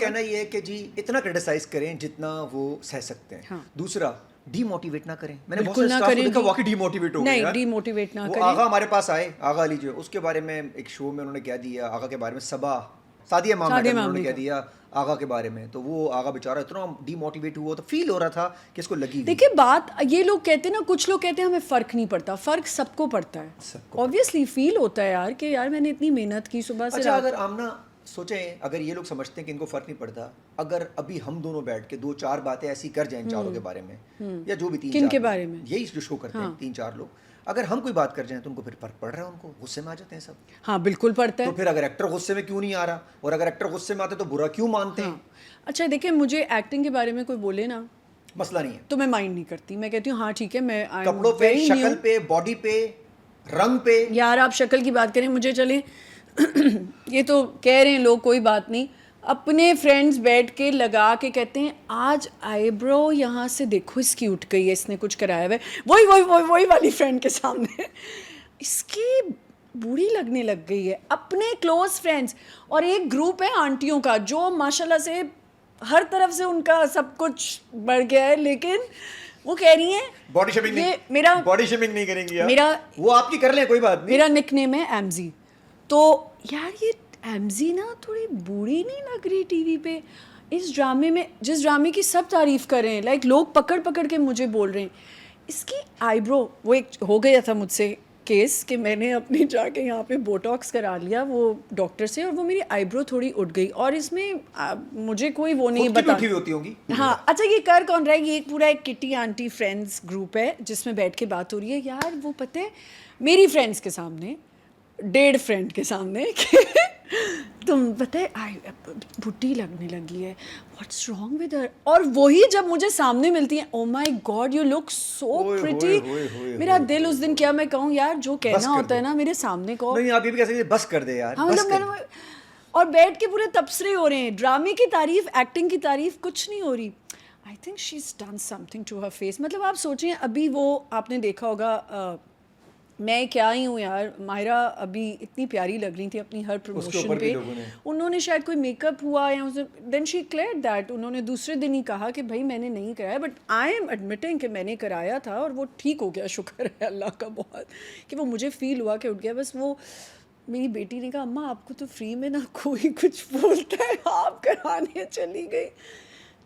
कहना ये है कि जी इतना क्रिटिसाइज करें जितना वो सह सकते हैं। हाँ। दूसरा, डीमोटिवेट ना करें। मैंने बहुत बिल्कुल सारे ना स्टाफ को करें देखा डी- वाकई डीमोटिवेट हो गए नहीं, यार। डीमोटिवेट ना वो करें। आगा हमारे पास आए, आगा अली जो है, उसके बारे में एक शो में उन्होंने कह दिया आगा के बारे में, सबा सादिया माम सादिया मैडम माम उन्होंने ने कह कहा। दिया आगा के बारे में, तो वो आगा बेचारा इतना डीमोटिवेट हुआ, तो फील हो रहा था कि इसको लगी हुई। देखिए बात ये लोग कहते हैं ना, कुछ लोग कहते हैं हमें फ़र्क नहीं पड़ता, फ़र्क सबको पड़ता है। सबको ऑब्वियसली फील होता है यार कि यार मैंने इतनी मेहनत की सुबह से अच्छा, रात। अगर आमना सोचें, अगर ये लोग समझते हैं कि इनको फर्क नहीं पड़ता, अगर अभी हम दोनों बैठ के 2-4 बातें ऐसी कर जाएं चारों के बारे में, या जो भी 3-4 किन के लोग, बारे में? यही जो शो करते हैं हाँ। 3-4 लोग, अगर हम कोई बात कर जाएं तो उनको फिर फर्क पड़ रहा है, उनको गुस्से में आ जाते हैं सब। हाँ बिल्कुल पड़ता तो है। फिर अगर एक्टर गुस्से में क्यों नहीं आ रहा, और अगर एक्टर गुस्से में आते तो बुरा क्यों मानते हैं? अच्छा देखिए, मुझे एक्टिंग के बारे में कोई बोले ना मसला नहीं है। तो मैं माइंड नहीं करती, मैं कहती हूँ हाँ ठीक है, मैं आई एम कपड़ों पे, वेरी न्यू। शक्ल पे, बॉडी पे, रंग पे, यार आप शक्ल की बात करें, मुझे चले ये तो कह रहे हैं लोग, कोई बात नहीं, अपने फ्रेंड्स बैठ के लगा के कहते हैं आज आईब्रो यहाँ से देखो इसकी उठ गई है, इसने कुछ कराया हुआ है, वही वही वही वही वाली फ्रेंड के सामने इसकी बुरी लगने लग गई है। अपने क्लोज फ्रेंड्स, और एक ग्रुप है आंटियों का जो माशाल्लाह से हर तरफ से उनका सब कुछ बढ़ गया है, लेकिन वो कह रही हैं बॉडी शेमिंग ये नहीं, मेरा बॉडी शेमिंग नहीं करेंगी यार। मेरा वो आपकी कर लें, कोई बात नहीं। मेरा निकनेम है एमजी। तो यार ये एमजी ना थोड़ी बूढ़ी नहीं लग रही टीवी पे इस ड्रामे में, जिस ड्रामे की सब तारीफ कर रहे हैं, लाइक लोग पकड़ पकड़ के मुझे बोल रहे हैं इसकी आईब्रो। वो एक हो गया था मुझसे केस कि मैंने अपनी जाके यहाँ पे बोटॉक्स करा लिया वो डॉक्टर से, और वो मेरी आईब्रो थोड़ी उठ गई, और इसमें मुझे कोई वो नहीं खुद की भी बता। उठी हुई होती होंगी। हाँ अच्छा, ये कर कौन रहा है? ये एक पूरा एक किटी आंटी फ्रेंड्स ग्रुप है जिसमें बैठ के बात हो रही है। यार वो पता है मेरी फ्रेंड्स के सामने, डेढ़ फ्रेंड के सामने कि तुम पता है आई बुढ़ी लगने लगी है, व्हाट्स रॉन्ग विद हर। और वही जब मुझे सामने मिलती है, oh my God you look so ओए, प्रिटी, ओए, ओए, मेरा ओए, दिल उस दिन, क्या मैं कहूँ यार, जो कहना कर होता है दो। ना मेरे सामने को। नहीं, आप ये भी कह सकते हैं, बस कर दे यार, हाँ बस मतलब कर मैंने, और बैठ के पूरे तबसरे हो रहे हैं, ड्रामे की तारीफ, एक्टिंग की तारीफ, कुछ नहीं हो रही। I think she is done something to her face. मतलब आप सोचें, अभी वो आपने देखा होगा मैं क्या ही हूँ यार, माहिरा अभी इतनी प्यारी लग रही थी अपनी हर प्रमोशन ऊपर भी पे, लोगों ने। उन्होंने शायद कोई मेकअप हुआ या उसे, देन शी क्लियर्ड दैट, उन्होंने दूसरे दिन ही कहा कि भाई मैंने नहीं कराया, बट आई एम एडमिटिंग कि मैंने कराया था और वो ठीक हो गया, शुक्र है अल्लाह का बहुत, कि वो मुझे फील हुआ कि उठ गया। बस वो मेरी बेटी ने कहा अम्मा आपको तो फ्री में ना कोई कुछ बोलता है, आप कराने चली गई।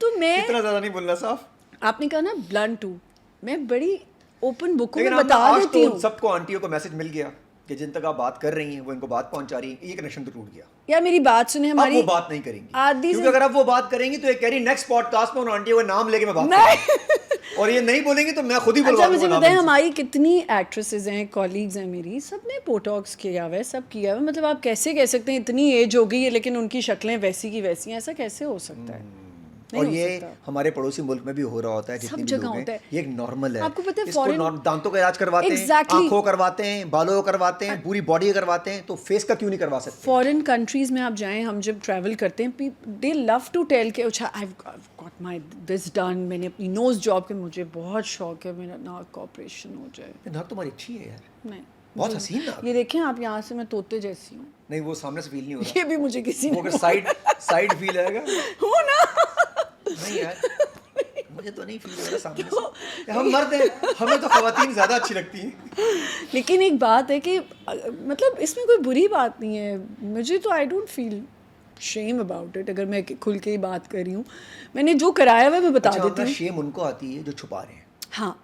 तो मैं, इतना ज्यादा नहीं बोलना साफ। आपने कहा ना ब्लंट हूँ, मैं बड़ी ओपन बुक में लेकिन बता आज देती तो हूँ। सबको आंटियों को मैसेज मिल गया कि जिन तक आप बात कर रही हैं वो इनको बात पहुंचा रही हैं, ये कनेक्शन तो टूट गया। यार मेरी बात सुने, अब हमारी वो बात नहीं करेंगी, आदि क्योंकि से अगर आप वो बात करेंगी तो ये कह रही नेक्स्ट पॉडकास्ट में उन आंटियों का नाम लेके मैं बात नहीं। करूंगी। और ये नहीं बोलेंगी तो मैं खुद ही बुलवा अच्छा मुझे दूंगा बताएं, नाम हमारी कितनी एक्ट्रेसेस हैं, कॉलीग्स हैं मेरी, सब ने बोटॉक्स किया हुआ है, सब किया हुआ है। मतलब आप कैसे कह सकते हैं इतनी एज हो गई है लेकिन उनकी शक्लें वैसी की वैसी हैं? ऐसा कैसे हो सकता है? नहीं और हो ये सकता। हमारे पड़ोसी मुल्क में भी हो रहा होता है, जितने सब भी जगह लोग होता हैं, है। ये एक नॉर्मल है। आपको पता है इसको foreign- दांतों का इलाज करवाते हैं, Exactly. आंखों करवाते हैं, बालों को करवाते हैं, पूरी बॉडी का करवाते हैं, तो फेस का क्यों नहीं करवा सकते? फॉरेन कंट्रीज में आप जाएं, हम जब ट्रैवल करते हैं, दे लव टू टेल के अच्छा I got my this done, मैंने अपनी नोज जॉब के, मुझे बहुत शौक है मेरा नाक का ऑपरेशन हो जाए। नाक तुम्हारी अच्छी है यार, नहीं बहुत हसीन नाक। ये देखें आप, यहाँ से मैं तोते जैसी हूँ। नहीं, वो सामने से फील नहीं हो रहा, ये भी मुझे किसी वो ने अगर साइड फील आएगा। हो ना। नहीं यार, मुझे तो नहीं फील हो रहा सामने से। हम मर्द हैं, हमें तो खवातीन ज़्यादा अच्छी लगती हैं। लेकिन एक बात है कि मतलब इसमें कोई बुरी बात नहीं है, मुझे तो I don't feel shame about it. अगर मैं खुल के ही बात कर रही हूँ, मैंने जो कराया हुआ है मैं बता देती हूँ। शेम उनको आती है जो छुपा रहे हैं। हाँ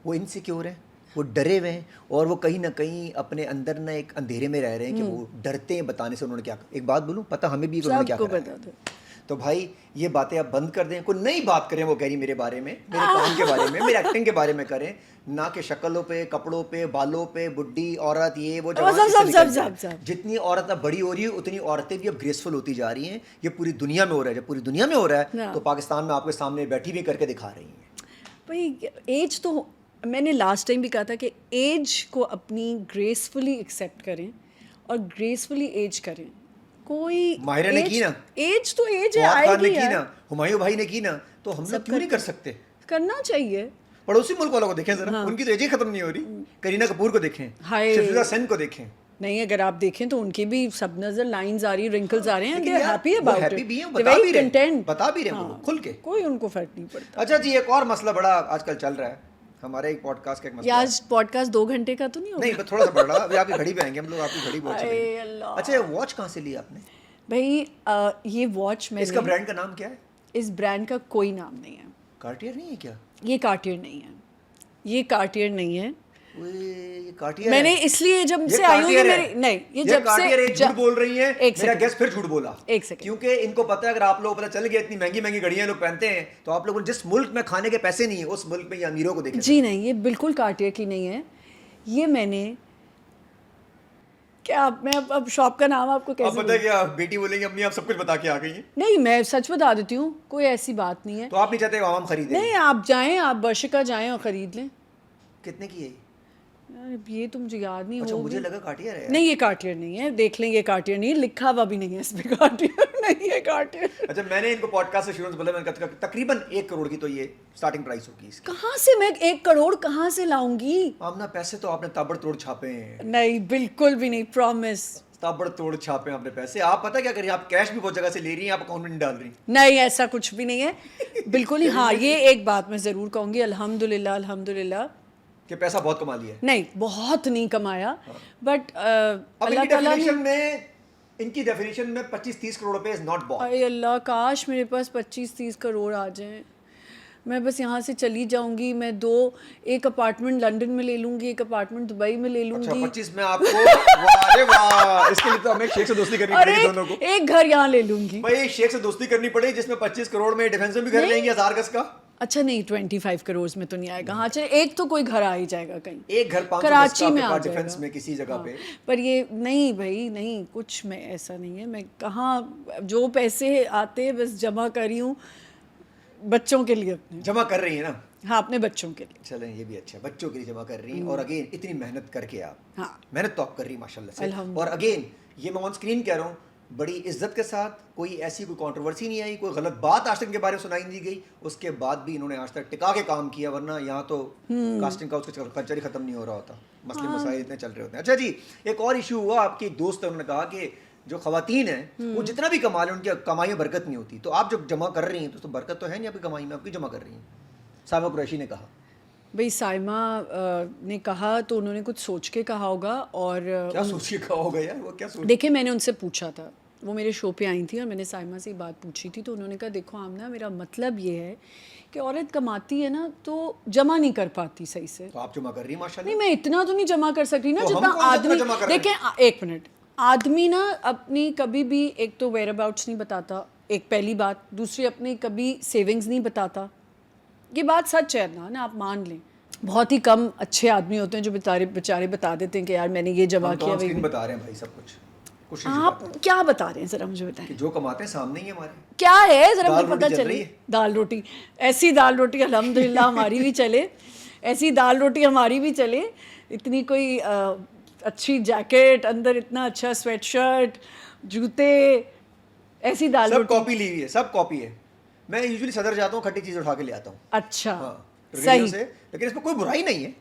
वो इनसिक्योर हैं, वो डरे हुए हैं, और वो कहीं ना कहीं अपने अंदर ना एक अंधेरे में रह रहे हैं कि वो डरते हैं बताने से उन्होंने क्या। एक बात बोलूं, पता हमें भी उन्होंने क्या सबको करा बता है। दो। तो भाई ये बातें आप बंद कर दें, कोई नई बात करें, वो कह रही मेरे बारे में, मेरे काम के बारे में, मेरे एक्टिंग के बारे में करें, ना कि शक्लों पे, कपड़ों पे, बालों पे, बुढ़ी औरत, ये वो जवान इससे निकल जाए। जितनी औरत अब बड़ी हो रही है उतनी औरतें भी अब ग्रेसफुल होती जा रही हैं। ये पूरी दुनिया में हो रहा है, जब पूरी दुनिया में हो रहा है तो पाकिस्तान में आपके सामने बैठी भी करके दिखा रही हैं। भाई एज तो, मैंने लास्ट टाइम भी कहा था कि एज को अपनी ग्रेसफुली एक्सेप्ट करें और ग्रेसफुली एज करें। कोई माहिरा ने की ना, एज तो एज है, फवाद खान ने आएगी की यार। ना, हुमायूं भाई ने की ना, तो हम लोग क्यों नहीं कर सकते? करना चाहिए। पड़ोसी मुल्क वालों को देखें जरा, उनकी तो एज ही खत्म नहीं हो रही। करीना कपूर को देखें, हाय। शफीका सेन को देखें, नहीं, अगर आप देखें तो उनकी भी सब नजर लाइंस आ रही, रिंकल्स आ रहे हैं, लेकिन दे यार, हैप्पी वो अबाउट happy इट, भी हैं, दे बता भी वेरी रहे हैं, कंटेंट, बता भी रहे हैं वो, खुल के। कोई उनको फर्क नहीं पड़ता। अच्छा जी, एक और मसला बड़ा आजकल चल रहा है, हमारे एक पॉडकास्ट का एक ये मसला है। आज पॉडकास्ट 2 घंटे का तो नहीं होगा? नहीं, बस थोड़ा सा बढ़ रहा, अभी आपकी घड़ी पे आएंगे हम लोग, आपकी घड़ी बहुत अरे चलेगी। अल्लाह। अच्छा, ये वॉच कहाँ से ली आपने? भाई ये वॉच इसका मैंने, ब्रांड का नाम क्या है? इस ब्रांड का कोई नाम नहीं है। कार्टियर नहीं है क्या? ये कार्टियर नहीं है, ये कार्टियर नहीं है। ओए, ये कार्टियर मैंने है। इसलिए जब ये से आई हूँ, ये कार्टियर है। मेरी नहीं, ये ये जब कार्टियर है, से झूठ बोल रही है। एक मेरा सेकंड, गेस्ट फिर झूठ बोला। एक सेकंड। क्योंकि इनको पता है अगर आप लोगों को पता चल गया इतनी महंगी महंगी घड़ियां लोग पहनते हैं, तो आप लोगों जिस मुल्क में खाने के पैसे नहीं है उस मुल्क में ये अमीरों को देखें। जी नहीं, ये बिल्कुल कार्टियर की नहीं है। ये मैंने क्या, मैं अब शॉप का नाम आपको अब कैसे पता है क्या, बेटी बोलेंगे अम्मी आप सब कुछ बता के आ गई हैं, नहीं, मैं सच बता देती हूँ, कोई ऐसी बात नहीं है। तो आप नहीं चाहते आवाम खरीदे? नहीं, आप जाएं, आप बर्शिका जाएं और ख़रीद लें। कितने की है? यार ये तो मुझे याद नहीं अच्छा, होगी। मुझे लगा कार्टियर है। नहीं, ये कार्टियर नहीं है, देख लें, ये कार्टियर नहीं है, लिखा हुआ भी नहीं है इसमें कार्टियर नहीं है, कार्टियर। अच्छा, मैंने इनको पॉडकास्ट से शुरू से बोला, मैंने कहा तकरीबन 1 करोड़ की तो ये स्टार्टिंग प्राइस होगी इसकी। कहाँ से मैं 1 करोड़ कहाँ से लाऊंगी? आमना, पैसे तो आपने ताबड़तोड़ छापे हैं, नहीं, बिल्कुल भी नहीं, प्रॉमिस। ताबड़तोड़ छापे हैं आपने पैसे। आप पता क्या करिए, आप कैश भी बहुत जगह से ले रही हैं, आप अकाउंट में नहीं डाल रही। नहीं, ऐसा कुछ भी नहीं है, बिल्कुल ही। हाँ, ये एक बात मैं ज़रूर कहूँगी, अल्हम्दुलिल्लाह, अल्हम्दुलिल्लाह कि पैसा बहुत कमा लिया है। नहीं, बहुत नहीं कमाया, बट अब अल्लाह इनकी ताला ने, डेफिनेशन में, इनकी डेफिनेशन में 25-30 करोड़ रुपए इज नॉट बॉट। अरे अल्लाह, काश मेरे पास 25-30 करोड़ आ जाएं, मैं बस यहाँ से चली जाऊंगी। मैं एक अपार्टमेंट लंदन में ले लूंगी, एक अपार्टमेंट दुबई में ले अच्छा, लूंगी। 25 में आपको वाह रे वाह, इसके लिए तो हमें शेख से दोस्ती करनी और पड़ेगी दोनों को। एक घर यहाँ ले लूंगी। भाई शेख से दोस्ती करनी पड़ेगी जिसमें 25 करोड़ में डिफेंस में भी घर लेंगे 1000 गज का। अच्छा नहीं, 25 करोड़ में तो नहीं आएगा। हाँ चले, एक तो कोई घर आ ही जाएगा कहीं, एक घर 500 कराची में आ डिफेंस जाएगा। में किसी जगह पे। पर ये नहीं भाई, नहीं, कुछ में ऐसा नहीं है। मैं कहाँ, जो पैसे आते हैं बस जमा कर रही हूँ बच्चों के लिए अपने। जमा कर रही है ना? हाँ, अपने बच्चों के लिए। चलें, ये भी अच्छा है, बच्चों के लिए जमा कर रही हैं। और अगेन इतनी मेहनत करके आप, हाँ, मेहनत तो आप कर रही हैं माशाल्लाह से। अल्हम्दुलिल्लाह। और अगेन ये मैं ऑन स्क्रीन कह रहा हूँ, बड़ी इज्जत के साथ, कोई ऐसी कोई कंट्रोवर्सी नहीं आई, कोई गलत बात आज तक इनके बारे में सुनाई नहीं गई, उसके बाद भी इन्होंने आज तक टिका के काम किया, वरना यहाँ तो कास्टिंग का उसका कल्चर ही खत्म नहीं हो रहा होता, मसले मसाइल इतने चल रहे होते हैं। अच्छा जी, एक और इशू हुआ, आपकी एक दोस्त है, उन्होंने कहा कि जो खवातीन हैं वो जितना भी कमा लें उनकी कमाई में बरकत नहीं होती, तो आप जब जमा कर रही हैं तो बरकत तो है नहीं आपकी कमाई में, आपकी जमा कर रही हैं। साहिबा कुरैशी ने कहा। भाई साइमा ने कहा तो उन्होंने कुछ सोच के कहा होगा। और क्या सोच के कहा होगा यार, वो क्या सोच? देखिए, मैंने उनसे पूछा था, वो मेरे शो पे आई थी और मैंने साइमा से ये बात पूछी थी, तो उन्होंने कहा देखो आमना, मेरा मतलब ये है कि औरत कमाती है ना तो जमा नहीं कर पाती सही से। तो आप जमा कर रही हैं माशाल्लाह। नहीं, मैं इतना तो नहीं जमा कर सकती ना तो हम जितना कौन सा इतना आदमी। जमा कर रहे हैं? देखें, एक मिनट, आदमी ना अपनी कभी भी, एक तो वेयर अबाउट्स नहीं बताता, एक पहली बात, दूसरी अपनी कभी सेविंग्स नहीं बताता। ये बात सच है ना, आप मान लें। बहुत ही कम अच्छे आदमी होते हैं जो बेचारे बता देते हैं कि यार मैंने ये जमा किया। भाई बता रहे हैं भाई सब कुछ नहीं आप छुपाते। क्या बता रहे हैं, जरा मुझे बताएं। कि जो कमाते हैं सामने ही हमारे। क्या है, जरा दाल मुझे पता रोटी चल चले। रही है। दाल रोटी, ऐसी दाल रोटी अल्हम्दुलिल्लाह हमारी भी चले, ऐसी दाल रोटी हमारी भी चले। इतनी कोई अच्छी जैकेट, अंदर इतना अच्छा स्वेटशर्ट, जूते, ऐसी दाल सब रोटी। कॉपी ली हुई है, सब कॉपी है। मैं यूजुअली सदर जाता हूँ, खट्टी चीज़ उठा के ले आता हूँ। अच्छा, हाँ, सही। से, लेकिन इसमें कोई बुराई नहीं है।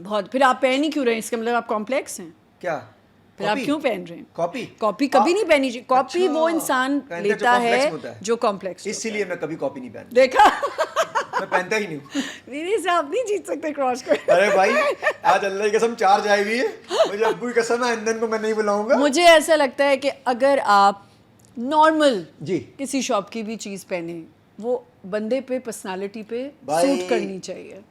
बहुत। फिर आप पहन ही क्यों रहे हैं? इसका मतलब आप कॉम्प्लेक्स हैं। क्या फिर आप क्यों पहन रहे हैं? कॉपी? कॉपी कभी नहीं पहनी चाहिए। कॉपी अच्छा, वो इंसान पहनते जो लेता complex है होता है। जो कॉम्प्लेक्स। इसीलिए मैं कभी कॉपी नहीं पहनता। देखा मैं पहनता ही नहीं हूँ। मेरे से आप नहीं जीत सकते क्रॉस को। अरे भाई, आज अल्लाह की कसम 4 जाए हुई है, मुझे अब्बू की कसम है ईंधन को मैं नहीं बुलाऊंगा। मुझे ऐसा लगता है कि अगर आप नॉर्मल जी किसी शॉप की भी चीज़ पहने, वो बंदे पे, पर्सनालिटी पे भाई, सूट करनी चाहिए।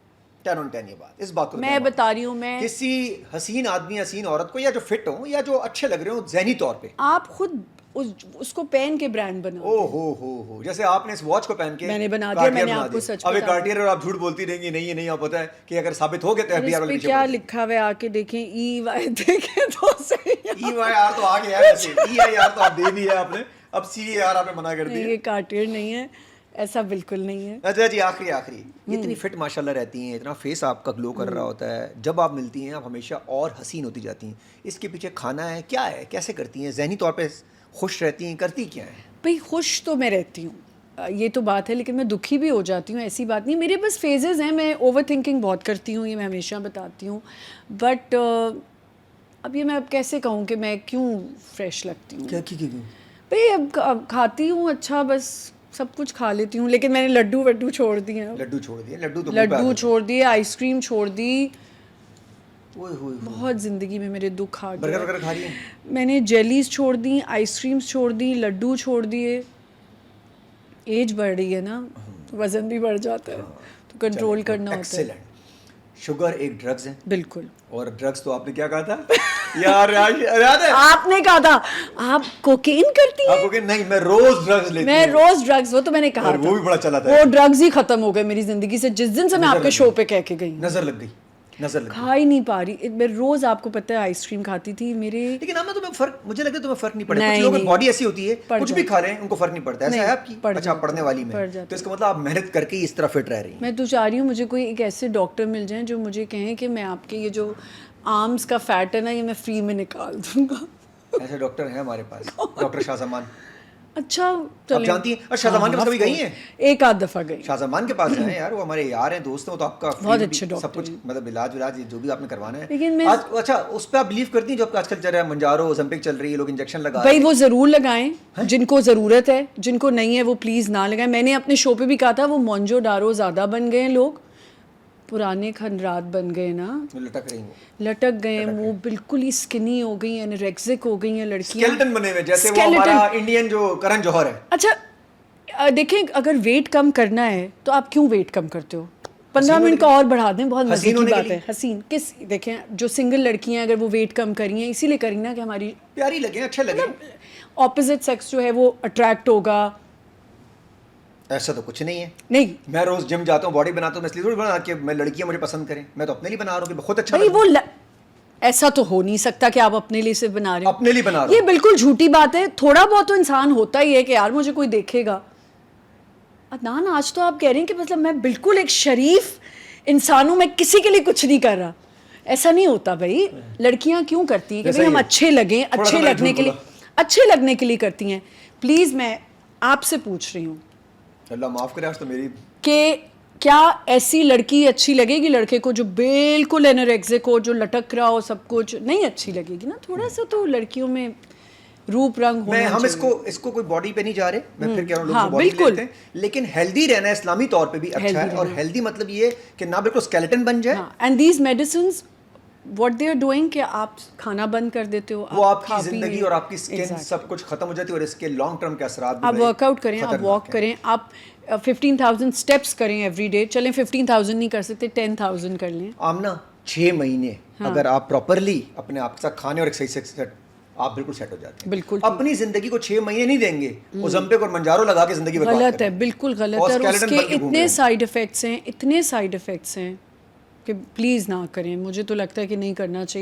10 on 10 ये बात, इस बात को मैं बता रही हूँ, मैं किसी हसीन आदमी, हसीन औरत को, या जो फिट हो या जो अच्छे लग रहे हो ज़हनी तौर पे, आप खुद उसको पहन के ब्रांड बना। ओ हो, जैसे आपने इस वॉच को पहन के मैंने बना दिया, कार्टियर मैंने बना आपको दिया। सच अब ये बता कार्टियर और आप झूठ बोलती रहेंगी, नहीं ये नहीं, आप पता है कि अगर साबित हो गए तो FBI वाले इस पे क्या लिखा हुआ है, आके देखें, EY देखें तो सही। EYR तो आ गया है वैसे, EIR तो आप दे दी है आपने, अब CAR आपने मना कर नहीं, दिया। ये कार्टियर नहीं है, ऐसा बिल्कुल नहीं है। अच्छा जी, आखिरी इतनी फिट माशाल्लाह रहती हैं, इतना फेस आपका ग्लो कर रहा होता है, जब आप मिलती हैं आप हमेशा और हसीन होती जाती हैं। इसके पीछे खाना है, क्या है, कैसे करती हैं, ज़हनी तौर पे खुश रहती हैं, करती क्या है? भाई खुश तो मैं रहती हूँ, ये तो बात है, लेकिन मैं दुखी भी हो जाती हूँ, ऐसी बात नहीं। मेरे बस फेजेस हैं, मैं ओवर थिंकिंग बहुत करती हूँ, ये मैं हमेशा बताती हूँ। बट अब ये मैं अब कैसे कहूँ कि मैं क्यों फ्रेश लगती हूँ। क्या क्यों भाई अब खाती हूँ अच्छा, बस सब कुछ खा लेती हूँ, लेकिन मैंने लड्डू वड्डू छोड़ दिए हैं। लड्डू छोड़ दिए? लड्डू तो मुंह पे लड्डू आते छोड़ दिए, आइसक्रीम छोड़ दी, हैं। ओए होए, बहुत ज़िंदगी में मेरे दुख आ बर्गर गए। वगैरह खा रही हैं? मैंने जेलीज छोड़ दी, आइसक्रीम्स छोड़ दी, लड्डू छोड़ दिए। एज बढ़ रही है ना, तो वज़न भी बढ़ जाता है, तो कंट्रोल करना होता है। एक्सीलेंट। शुगर एक ड्रग्स है, बिल्कुल। और ड्रग्स तो आपने क्या कहा था? यार याद है आपने कहा था आप कोकेन करती हैं। आपको? कि नहीं, मैं रोज ड्रग्स लेती मैं हूँ। रोज ड्रग्स, वो तो मैंने कहा और था। वो भी बड़ा चला था। वो ड्रग्स ही खत्म हो गए मेरी जिंदगी से जिस दिन से मैं नजर आपके लग शो गई। पे कह के गई। नजर लग गई, नजर लग गई। खा ही नहीं पा रही मैं रोज, आपको पता है आइसक्रीम खाती थी मेरे। लेकिन आमना तुम्हें फर्क, मुझे लगता है तुम्हें फर्क नहीं पड़ेगा। नहीं, कुछ लोगों की नहीं। बॉडी ऐसी होती है, पड़ कुछ भी खा रहे हैं उनको फर्क नहीं पड़ता। ऐसा नहीं, है आपकी? पड़ अच्छा, आप जाता पढ़ने है, वाली में, पड़ जाता तो इसका मतलब आप मेहनत करके ही इस तरह फिट रह रही हैं। मैं तो चाह रही हूँ मुझे कोई एक ऐसे डॉक्टर मिल जाए जो मुझे कहें कि मैं आपके ये जो आर्म्स का फैट है ना, ये मैं फ्री में निकाल दूंगा। ऐसे डॉक्टर हैं हमारे पास, डॉक्टर शाहजमान। अच्छा आप चलें। जानती हैं? और शाहजमान के पास कभी गई हैं? एक आध दफा गई। शाहजमान के पास हैं यार, वो हमारे यार हैं, दोस्त हैं, वो तो आपका बहुत free अच्छे भी डॉक्टर सब कुछ, हैं। मतलब इलाज विलाज जो भी आपने करवाना है। लेकिन मैं- आज अच्छा, उस पर आप बिलीव करती हैं जो आपका आजकल चल रहा है, मंजारो ओलंपिक चल रही है, लोग इंजेक्शन लगा भाई रहे वो ज़रूर लगाएं जिनको ज़रूरत है, जिनको नहीं है वो प्लीज़ ना लगाएं। मैंने अपने शो पे भी कहा था, वो मोंजो डारो ज़्यादा बन गए हैं लोग, पुराने खंडरात बन गए ना, हैं, लटक रही हैं, लटक गए हैं, वो बिल्कुल ही स्किनी हो गई हैं, एनोरेक्सिक हो गई हैं लड़कियां। स्केलेटन बने हुए, जैसे वो Skeleton। हमारा इंडियन जो करण जौहर है। अच्छा देखें, अगर वेट कम करना है तो आप क्यों वेट कम करते हो? 15 मिनट का और बढ़ा दें, बहुत मजे हसीन की होने के बात लिए। है। हसीन किस, देखें जो सिंगल लड़कियां अगर वो वेट कम करी हैं इसीलिए करी ना कि हमारी प्यारी लगे, अच्छे लगे। ऑपोजिट सेक्स जो है वो अट्रैक्ट होगा। ऐसा तो कुछ नहीं है। नहीं मैं रोज जिम जाता हूँ, बॉडी बनाता हूँ, मैं इसलिए थोड़ी बना कि मैं लड़कियां मुझे पसंद करें। मैं तो अपने लिए बना रहा हूँ कि मैं खुद अच्छा भाई लगूं। वो ऐसा तो हो नहीं सकता कि आप अपने लिए सिर्फ बना रहे हो। अपने लिए बना रहा ये हूँ। बिल्कुल झूठी बात है। थोड़ा बहुत तो इंसान होता ही है कि यार मुझे कोई देखेगा। अदनान आज तो आप कह रहे हैं कि मतलब मैं बिल्कुल एक शरीफ इंसान हूं, मैं किसी के लिए कुछ नहीं कर रहा। ऐसा नहीं होता भाई। लड़कियां क्यों करती हैं कि जैसा भाई हम ये। अच्छे लगें, थोड़ा अच्छे सा मैंने लगने झूठ के लिए, बोला। अच्छे लगने के लिए करती हैं। प्लीज मैं आपसे पूछ रही हूँ अल्लाह माफ करे, आज तो मेरी कि क्या ऐसी लड़की अच्छी लगेगी लड़के को जो बिल्कुल एनोरेक्सिक हो, जो लटक रहा हो, सब कुछ नहीं अच्छी लगेगी ना। थोड़ा सा तो लड़कियों में रूप रंग होना मैं हम चाहिए। इसको कोई बॉडी पे नहीं जा रहे, मैं फिर कह रहा हूँ, हाँ, लोग बॉडी बिल्कुल। लेते हैं, लेकिन हेल्दी रहना इस्लामी तौर पे भी अच्छा Healthy है। और रहना। हेल्दी मतलब ये कि ना बिल्कुल स्केलेटन बन जाए। हाँ, and these medicines what they are doing कि आप खाना बंद कर देते हो, वो आप खा आपकी पी जिंदगी नहीं- और आपकी स्किन Exactly. सब कुछ खत्म हो जाती है, और इसके लॉन्ग टर्म के असरात भी आप बड़े वर्कआउट करें, आप खतरनाक वॉक हैं। करें, आप 15,000 स्टेप्स करें एवरी डे। चलें 15,000 नहीं कर सकते, 10,000 कर लें। आमना 6 महीने हाँ। अगर आप प्रॉपरली अपने आप के साथ खाने और एक्सरसाइज से सेट, आप बिल्कुल सेट हो जाते हैं। बिल्कुल ठीक। अपनी जिंदगी को 6 महीने नहीं देंगे, ओलंपिक और मंजारो लगा के जिंदगी बर्बाद गलत है, करेंगे। बिल्कुल गलत और है। और skeleton उसके बन के घूम रहे इतने हैं। साइड इफ़ेक्ट्स हैं, इतने साइड इफ़ेक्ट्स हैं कि प्लीज़ ना करें। मुझे तो लगता है कि नहीं करना चाहिए।